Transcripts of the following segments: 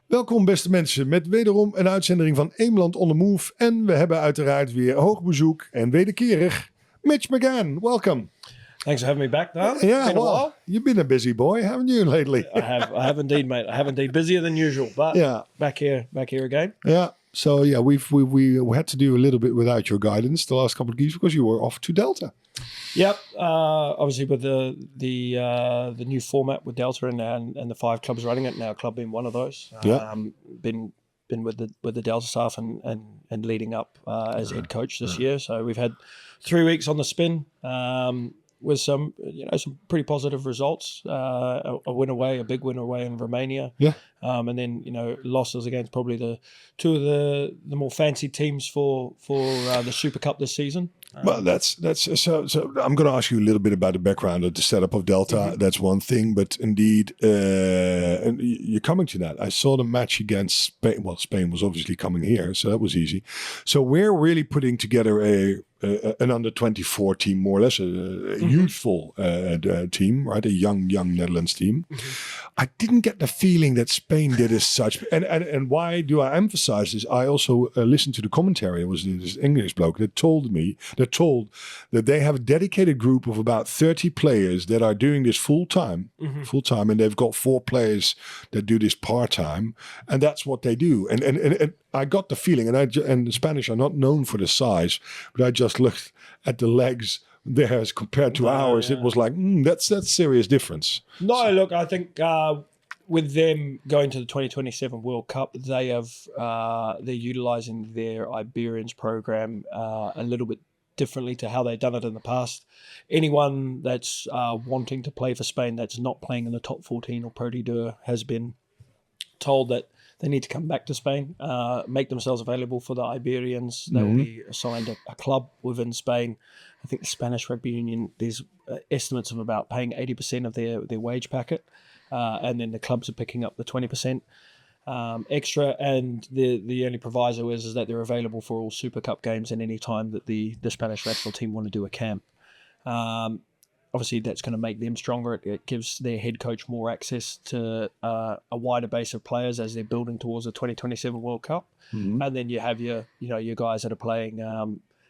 Welkom beste mensen met wederom een uitzending van Eemland on the Move. En we hebben uiteraard weer hoog bezoek en wederkerig Mitch McGahan. Welcome. Thanks for having me back, Daan. Yeah, been a well, while. you've been a busy boy, haven't you, lately? I have indeed, mate. I have indeed. Busier than usual, but back here again. Yeah. So yeah, we had to do a little bit without your guidance the last couple of weeks because you were off to Delta. Yep. Obviously, with the new format with Delta and the 5 clubs running it, now club being one of those. Been with the Delta staff and leading up as head coach this year. So we've had 3 weeks on the spin. With some pretty positive results, a win away, a big win away in Romania, and then losses against probably the two of the more fancy teams for the Super Cup this season. Well, that's so. I'm going to ask you a little bit about the background of the setup of Delta. Mm-hmm. That's one thing, but indeed, and you're coming to that. I saw the match against Spain. Well, Spain was obviously coming here, so that was easy. So we're really putting together an under 24 team, more or less a youthful team, right? A young Netherlands team. Mm-hmm. I didn't get the feeling that Spain did as such. And why do I emphasize this? I also listened to the commentary. It was this English bloke that told that they have a dedicated group of about 30 players that are doing this full time, and they've got 4 players that do this part time, and that's what they do. And I got the feeling, and the Spanish are not known for the size, but I just looked at the legs there as compared to ours. It was like that's serious difference. No, look, I think with them going to the 2027 World Cup, they're utilising their Iberians program a little bit differently to how they've done it in the past. Anyone that's wanting to play for Spain that's not playing in the top 14 or Pro D2 has been told that they need to come back to Spain, make themselves available for the Iberians. They will be assigned a club within Spain. I think the Spanish Rugby Union, there's estimates of about paying 80% of their wage packet, and then the clubs are picking up the 20% extra. And the only proviso is that they're available for all Super Cup games and any time that the Spanish national team want to do a camp. Obviously, that's going to make them stronger. It gives their head coach more access to a wider base of players as they're building towards the 2027 World Cup. Mm-hmm. And then you have your guys that are playing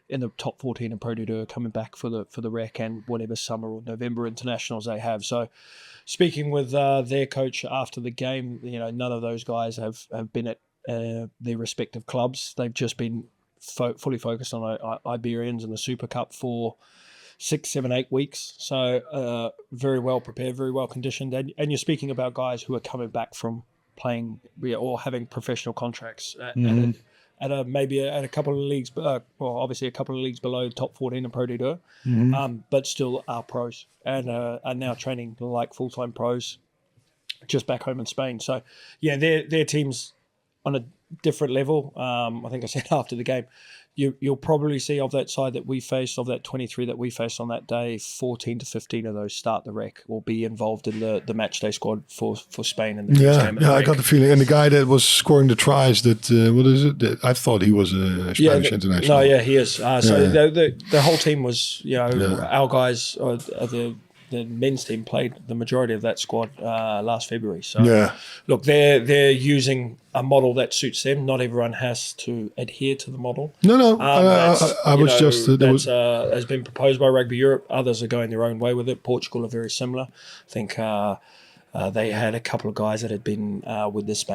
in the top 14 in Pro D2 coming back for the rec and whatever summer or November internationals they have. So, speaking with their coach after the game, none of those guys have been at their respective clubs. They've just been fully focused on Iberians and the Super Cup for 6, 7, 8 weeks. So very well prepared, very well conditioned. And you're speaking about guys who are coming back from playing or having professional contracts at a couple of leagues, obviously a couple of leagues below top 14 in Pro D2, but still are pros and are now training like full-time pros just back home in Spain. So yeah, their team's on a different level. I think I said after the game, you'll probably see of that side that we faced, of that 23 that we faced on that day, 14 to 15 of those start the rec or be involved in the match day squad for Spain. In the game I got the feeling. And the guy that was scoring the tries, what is it? I thought he was a Spanish international. No, yeah, he is. So the whole team was, our guys, the men's team played the majority of that squad last February. So look, they're using a model that suits them. Not everyone has to adhere to the model. Has been proposed by Rugby Europe. Others are going their own way with it. Portugal are very similar. I think they had a couple of guys that had been with this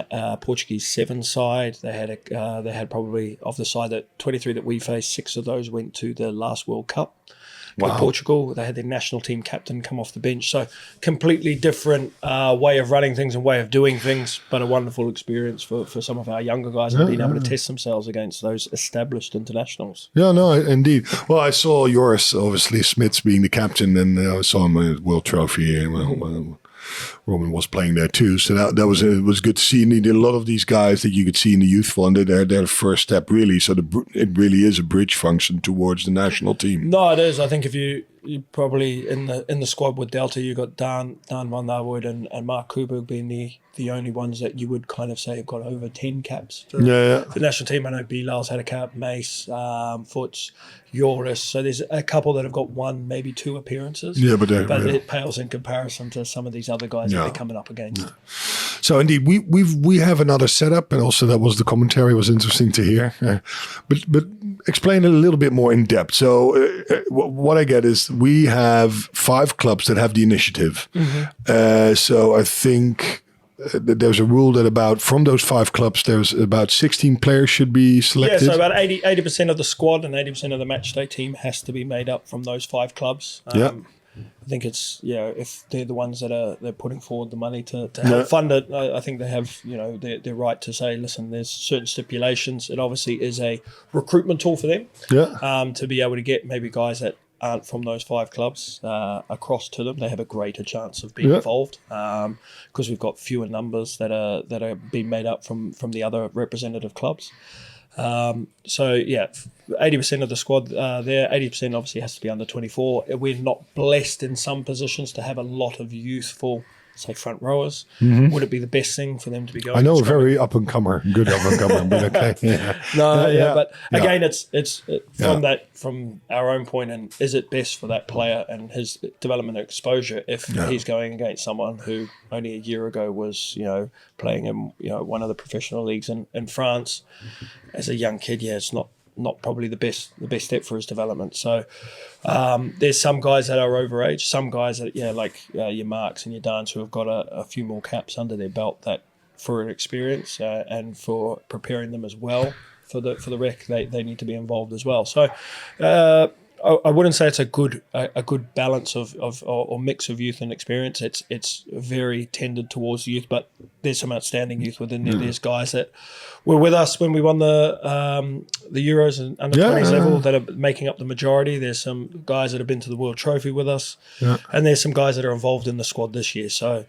Portuguese 7 side. They had probably of the side that 23 that we faced, 6 of those went to the last World Cup. With Portugal, they had their national team captain come off the bench. So completely different way of running things and way of doing things, but a wonderful experience for some of our younger guys and being able to test themselves against those established internationals. Yeah, no, indeed. Well, I saw yours, obviously, Smits being the captain, and I saw him at World Trophy. Roman was playing there too, so that was good to see. And a lot of these guys that you could see in the youthful, and they're the first step really. So it really is a bridge function towards the national team. No, it is. I think if you probably in the squad with Delta, you got Daan van Hakkert and Mark Kuberg being the only ones that you would kind of say have got over 10 caps for the national team. I know Bilal's had a cap, Mace, Foots, Joris. So there's a couple that have got 1, maybe 2 appearances. Yeah, but it pales in comparison to some of these other guys they're coming up against. Yeah. So indeed, we have another setup, and also that was the commentary was interesting to hear. But explain it a little bit more in depth. So what I get is we have 5 clubs that have the initiative. So I think there's a rule that from those 5 clubs, there's about 16 players should be selected. Yeah, so about 80% of the squad and 80% of the matchday team has to be made up from those 5 clubs. I think it's, if they're the ones that they're putting forward the money to help fund it, I think they have, their right to say, listen, there's certain stipulations. It obviously is a recruitment tool for them to be able to get maybe guys that aren't from those 5 clubs across to them. They have a greater chance of being involved because we've got fewer numbers that are being made up from the other representative clubs. 80% of the squad there, 80% obviously has to be under 24. We're not blessed in some positions to have a lot of youthful, say, front rowers. Would it be the best thing for them to be going? I know a very good up and comer, but okay. But again, it's from our own point, and is it best for that player and his development and exposure if he's going against someone who only a year ago was, playing in one of the professional leagues in France as a young kid? It's not probably the best step for his development. So there's some guys that are overage, some guys that your Marks and your Daans who have got a few more caps under their belt that for an experience and for preparing them as well for the rec, they need to be involved as well. So I wouldn't say it's a good balance or mix of youth and experience. It's very tended towards youth, but there's some outstanding youth within there. There's guys that were with us when we won the Euros and under 20s level that are making up the majority. There's some guys that have been to the World Trophy with us, and there's some guys that are involved in the squad this year. So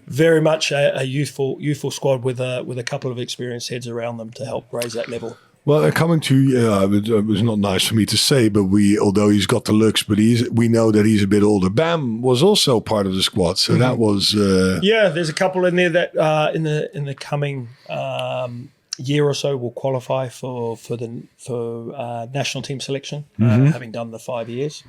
very much a youthful squad with a couple of experienced heads around them to help raise that level. Well, coming to it was not nice for me to say, but although he's got the looks, but we know that he's a bit older. Bam was also part of the squad, so that was there's a couple in there that in the coming year or so will qualify for national team selection, having done the 5 years.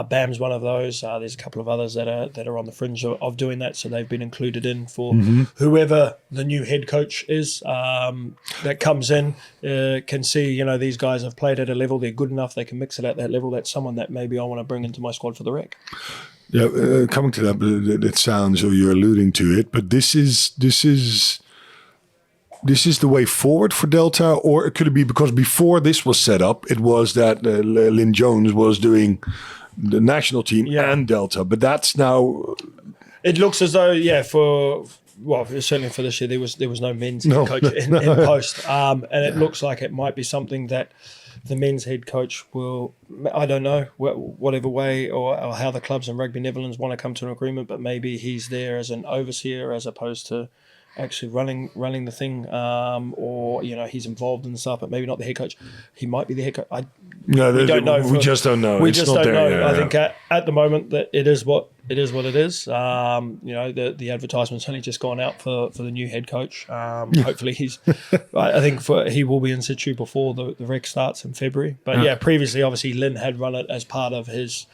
Bam's one of those. There's a couple of others that are on the fringe of doing that, so they've been included in for whoever the new head coach is that comes in can see these guys have played at a level, they're good enough, they can mix it at that level. That's someone that maybe I want to bring into my squad for the rec. Yeah, coming to that, it sounds, or you're alluding to it, but this is the way forward for Delta, or could it be because before this was set up, it was that Lynn Jones was doing the national team and Delta, but that's now. It looks as though, certainly for this year, there was no men's head coach in post, and it looks like it might be something that the men's head coach will, I don't know, whatever way or how the clubs in Rugby Netherlands want to come to an agreement, but maybe he's there as an overseer as opposed to actually running the thing, or he's involved in stuff, but maybe not the head coach. He might be the head coach. We don't know. We just don't know. We just don't know. I think at the moment that it is what it is. The advertisement's only just gone out for the new head coach. Hopefully I think he will be in situ before the rec starts in February. But previously obviously Lynn had run it as part of his.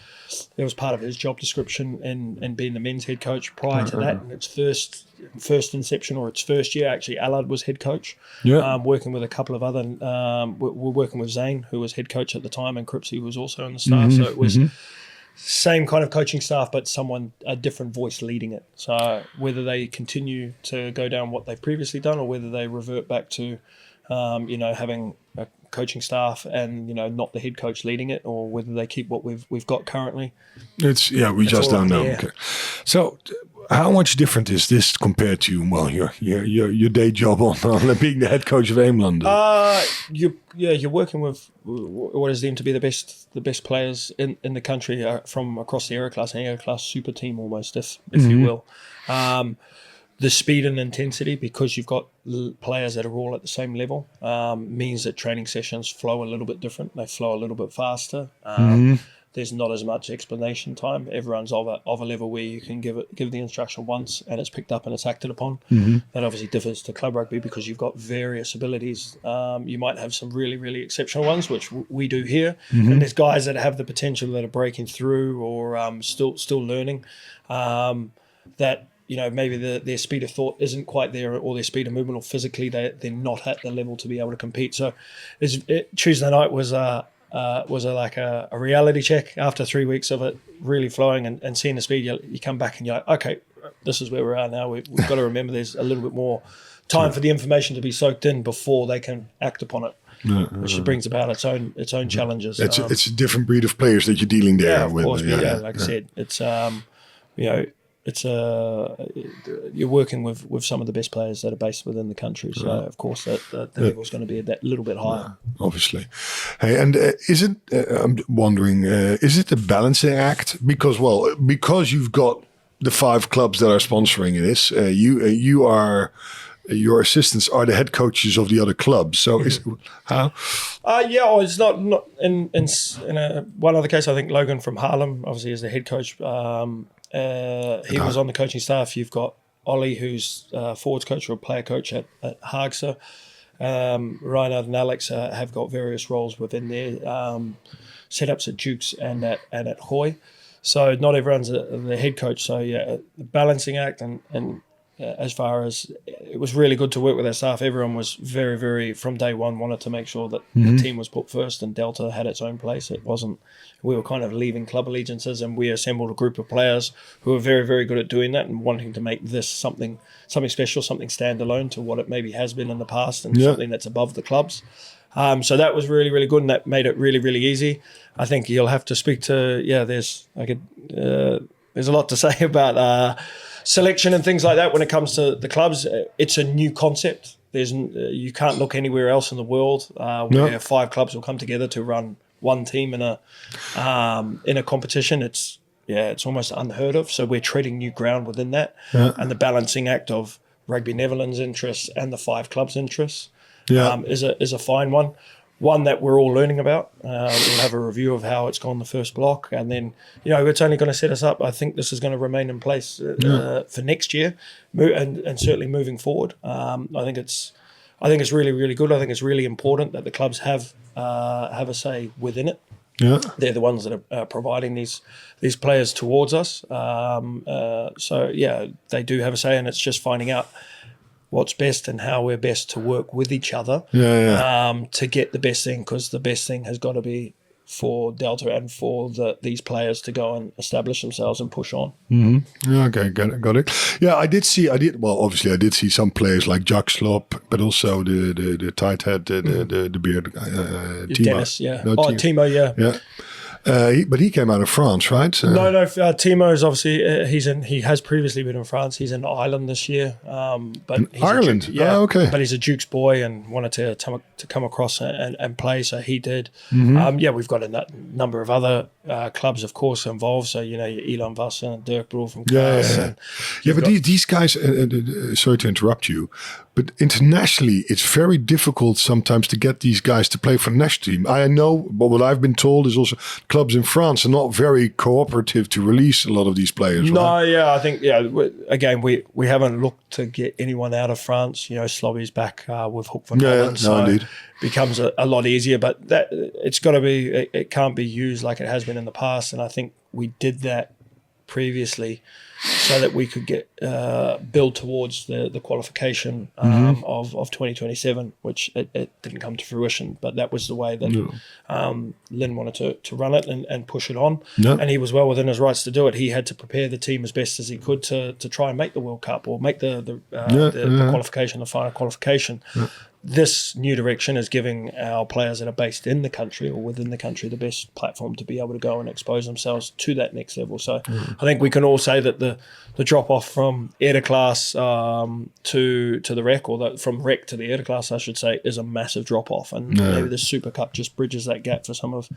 It was part of his job description in being the men's head coach. Prior to that, in its first inception or its first year, actually, Allard was head coach. Working with a couple of other, we're working with Zane, who was head coach at the time, and Cripsey was also on the staff. So it was same kind of coaching staff, but a different voice leading it. So whether they continue to go down what they've previously done, or whether they revert back to, having a coaching staff and not the head coach leading it, or whether they keep what we've got currently. We just don't know. Okay. So how much different is this compared to your day job on being the head coach of Eemland? You're working with what is deemed to be the best players in the country from across the Aero Class, an Aero Class super team almost, if you will. The speed and intensity, because you've got players that are all at the same level, means that training sessions flow a little bit different. They flow a little bit faster. There's not as much explanation time. Everyone's of a level where you can give the instruction once and it's picked up and it's acted upon. That obviously differs to club rugby because you've got various abilities. You might have some really, really exceptional ones, which we do here. And there's guys that have the potential that are breaking through or still learning that maybe their speed of thought isn't quite there, or their speed of movement, or physically they're not at the level to be able to compete. So Tuesday night was a reality check after 3 weeks of it really flowing and seeing the speed. You come back and you're like, okay, this is where we are now. We've got to remember there's a little bit more time for the information to be soaked in before they can act upon it, which brings about its own challenges. It's a different breed of players that you're dealing there with. Of course, like I said, it's you're working with some of the best players that are based within the country. So of course the level is going to be that little bit higher. Obviously. Hey, and is it? I'm wondering, is it a balancing act? Because you've got the 5 clubs that are sponsoring this. You are. Your assistants are the head coaches of the other clubs. So is how? It's not in one other case. I think Logan from Haarlem obviously is the head coach. He was on the coaching staff. You've got Ollie, who's forwards coach or player coach at Haagse. Reinhard and Alex have got various roles within their setups at Dukes and at Hoy. So not everyone's the head coach. So the balancing act and as far as it was really good to work with our staff. Everyone was very, very, from day one, wanted to make sure that the team was put first and Delta had its own place. It wasn't, we were kind of leaving club allegiances, and we assembled a group of players who were very, very good at doing that and wanting to make this something special, something standalone to what it maybe has been in the past, and something that's above the clubs. So that was really, really good, and that made it really, really easy. I think you'll have to speak to, there's a lot to say about selection and things like that when it comes to the clubs. It's a new concept. You can't look anywhere else in the world where 5 clubs will come together to run one team in a competition. It's almost unheard of. So we're treading new ground within that, and the balancing act of Rugby Netherlands' interests and the 5 clubs' interests is a fine one that we're all learning about. We'll have a review of how it's gone the first block, and then it's only going to set us up. I think this is going to remain in place for next year, and certainly moving forward. I think it's really, really good. I think it's really important that the clubs have a say within it. Yeah, they're the ones that are providing these players towards us. They do have a say, and it's just finding out what's best and how we're best to work with each other to get the best thing, because the best thing has got to be for Delta and for these players to go and establish themselves and push on. Mm-hmm. Yeah, okay, got it. Yeah, I did see some players like Jack Slop, but also the tight head, the beard, Dennis, Timo, yeah. But he came out of France, right? No. Timo is obviously he has previously been in France. He's in Ireland this year. But he's Ireland, okay. But he's a Duke's boy and wanted to come across and play, so he did. Mm-hmm. We've got a number of other clubs, of course, involved. So your Elan Vassen and Dirk Broer from Kaas. But these guys. Sorry to interrupt you, but internationally, it's very difficult sometimes to get these guys to play for the national team. I know, but what I've been told is also clubs in France are not very cooperative to release a lot of these players. No, right? I think, again, we haven't looked to get anyone out of France. Slobby's back with Hook van Holland, so indeed. Becomes a lot easier. But that it can't be used like it has been in the past, and I think we did that previously so that we could get build towards the qualification of 2027, which it didn't come to fruition, but that was the way that Lynn wanted to run it and push it on, and he was well within his rights to do it. He had to prepare the team as best as he could to try and make the World Cup or make the qualification, the final qualification. This new direction is giving our players that are based in the country or within the country the best platform to be able to go and expose themselves to that next level. So I think we can all say that the drop off from Air class to the rec, or from rec to the Air class, I should say, is a massive drop off, and maybe the Super Cup just bridges that gap for some of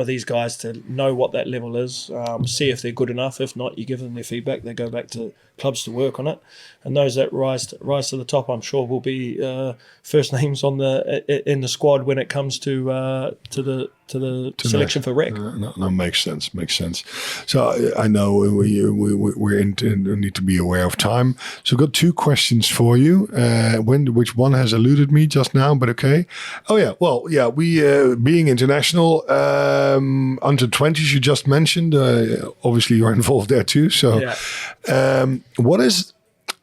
these guys to know what that level is, see if they're good enough. If not, you give them their feedback, they go back to clubs to work on it, and those that rise to the top, I'm sure, will be first names on in the squad when it comes to the selection for rec. No, makes sense. So I know we need to be aware of time. So I've got 2 questions for you. Which one has eluded me just now, but okay. Oh yeah, well yeah, we being international, under 20s you just mentioned. Obviously you're involved there too. So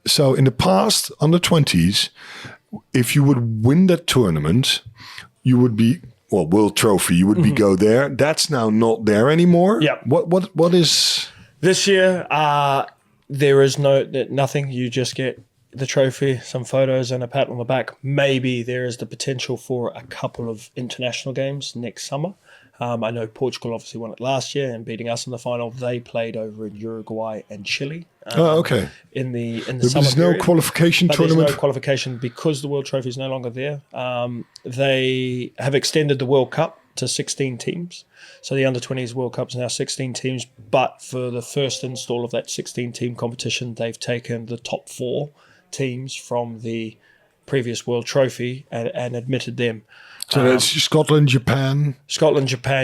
so in the past under 20s, if you would win that tournament, you would be World Trophy. You would be go there. That's now not there anymore. Yeah. What is this year? There is nothing. You just get the trophy, some photos, and a pat on the back. Maybe there is the potential for a couple of international games next summer. I know Portugal obviously won it last year and beating us in the final. They played over in Uruguay and Chile. Okay. In the There's summer no period. qualification tournament. There's no qualification because the World Trophy is no longer there. They have extended the World Cup to 16 teams. So the Under-20s World Cup is now 16 teams. But for the first install of that 16-team competition, they've taken the top 4 teams from the previous World Trophy and admitted them. So that's Scotland, Japan,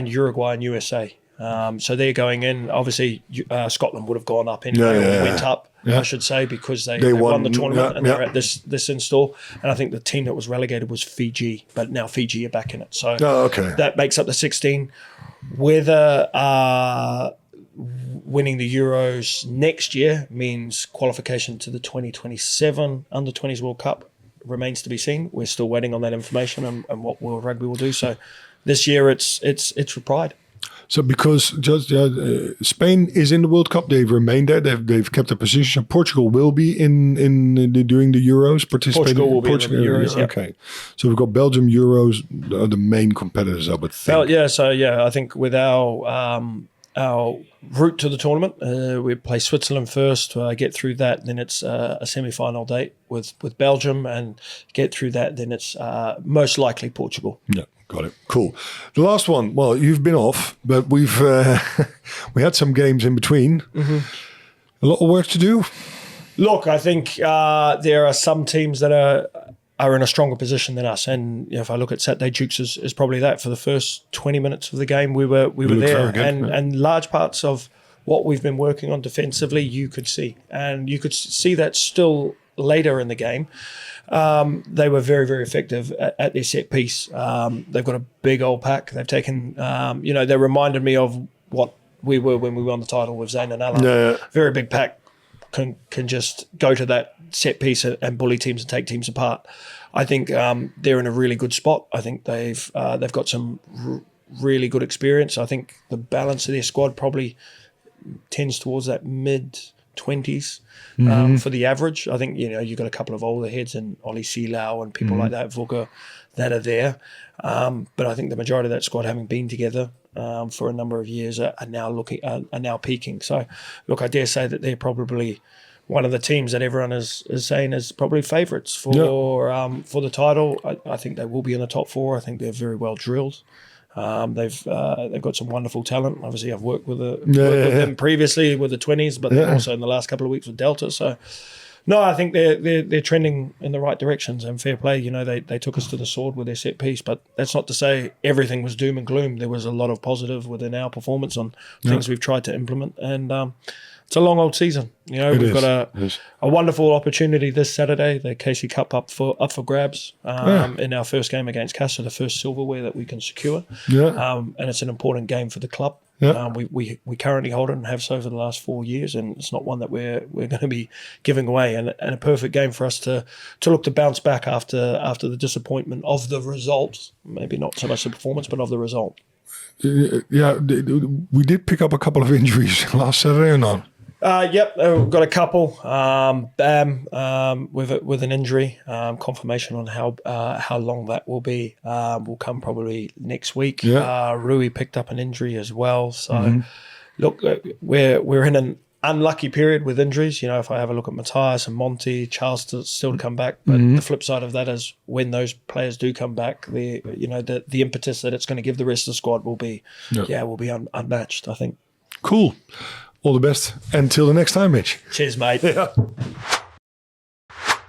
Uruguay, and USA. So they're going in. Obviously, Scotland would have gone up anyway, or went up, I should say, because they won the tournament and they're at this install. And I think the team that was relegated was Fiji, but now Fiji are back in it. So that makes up the 16. Whether winning the Euros next year means qualification to the 2027 Under-20s World Cup remains to be seen. We're still waiting on that information and what World Rugby will do. So this year it's for pride. So because just Spain is in the World Cup, they've remained there. They've kept a position. Portugal will be during the Euros participating. Portugal will be in the Euros. Yep. Okay, so we've got Belgium, Euros are the main competitors, I would think. I think with our route to the tournament, we play Switzerland first, get through that, then it's a semi-final date with Belgium, and get through that, then it's most likely Portugal. Yeah, got it. Cool. The last one, well, you've been off, but we've we had some games in between. Mm-hmm. A lot of work to do. Look, I think there are some teams that are in a stronger position than us, and if I look at Saturday, Dukes is probably that. For the first 20 minutes of the game, we were there, and large parts of what we've been working on defensively, you could see that still later in the game. They were very, very effective at their set piece. They've got a big old pack. They've taken, they reminded me of what we were when we won the title with Zayn and Alan. Yeah. Very big pack. Can just go to that set piece and bully teams and take teams apart. I think they're in a really good spot. I think they've got some really good experience. I think the balance of their squad probably tends towards that mid-20s for the average. I think you've got a couple of older heads and Ollie Sealau and people like that, Vuka, that are there. But I think the majority of that squad, having been together for a number of years, are now peaking. So, look, I dare say that they're probably one of the teams that everyone is saying is probably favourites for the title. I think they will be in the top 4. I think they're very well drilled. They've got some wonderful talent. Obviously, I've worked with them previously with the 20s, but then also in the last couple of weeks with Delta. So, no, I think they're trending in the right directions, and fair play. They took us to the sword with their set piece, but that's not to say everything was doom and gloom. There was a lot of positive within our performance on things we've tried to implement, and it's a long old season. We've got a wonderful opportunity this Saturday, the Casey Cup up for grabs in our first game against Casa, the first silverware that we can secure. And it's an important game for the club. We currently hold it and have so for the last 4 years, and it's not one that we're going to be giving away, and a perfect game for us to look to bounce back after the disappointment of the result, maybe not so much the performance, but of the result. We did pick up a couple of injuries last Saturday or not? Yep, we've got a couple. Bam with an injury. Confirmation on how long that will be will come probably next week. Rui picked up an injury as well. So, look, we're in an unlucky period with injuries. If I have a look at Matthias and Monty, Charles still to come back. But the flip side of that is when those players do come back, the impetus that it's going to give the rest of the squad will be unmatched, I think. Cool. All the best. Until the next time, Mitch. Cheers, mate.